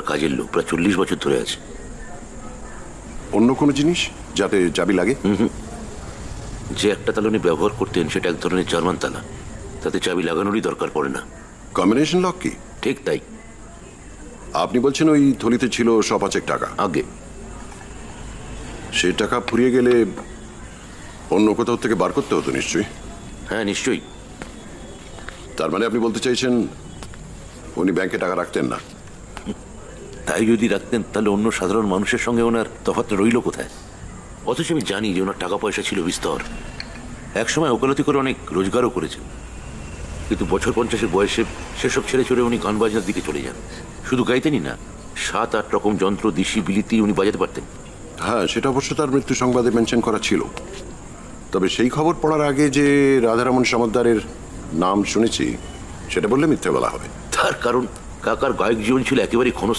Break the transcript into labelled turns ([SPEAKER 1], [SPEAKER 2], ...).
[SPEAKER 1] কাজের লোক, প্রায় 40 বছর ধরে আছে।
[SPEAKER 2] অন্য কোনো জিনিস যাতে চাবি লাগে?
[SPEAKER 1] যে একটা তালা উনি ব্যবহার করতেন সেটা এক ধরনের জার্মান তালা, তাতে চাবি লাগানোরই দরকার পড়ে না।
[SPEAKER 2] কম্বিনেশন লক কি?
[SPEAKER 1] ঠিক তাই।
[SPEAKER 2] আপনি বলছেন ওই থলিতে ছিল 100-5 টাকা?
[SPEAKER 1] আগে
[SPEAKER 2] সে টাকা ফুরিয়ে গেলে অন্য কোথাও থেকে বার করতে হতো নিশ্চয়ই।
[SPEAKER 1] হ্যাঁ, নিশ্চয়ই।
[SPEAKER 2] তার মানে আপনি বলতে চাইছেন উনি ব্যাংকে টাকা রাখতেন না?
[SPEAKER 1] তাই যদি রাখতেন তাহলে অন্য সাধারণ মানুষের সঙ্গে ওনার তফাৎটা রইল কোথায়? অথচ আমি জানি যে ওনার টাকা পয়সা ছিল বিস্তর। একসময় ওকালতি করে অনেক রোজগারও করেছেন, কিন্তু বছর 50-এর বয়সে সেসব ছেড়ে ছেড়ে উনি গান বাজনার দিকে চলে যান। শুধু গাইতেনই না, 7-8 রকম যন্ত্র, দিশি বিলিতি উনি বাজাতে পারতেন।
[SPEAKER 2] হ্যাঁ, সেটা অবশ্য তার মৃত্যু সংবাদে মেনশন করা ছিল। তবে সেই খবর পড়ার আগে যে রাধারমণ সমাদ্দারের নাম শুনেছি সেটা বললে মিথ্যে বলা হবে।
[SPEAKER 1] তার কারণ কাকার গায়ক জীবন ছিল একেবারে ক্ষণস্থায়ী।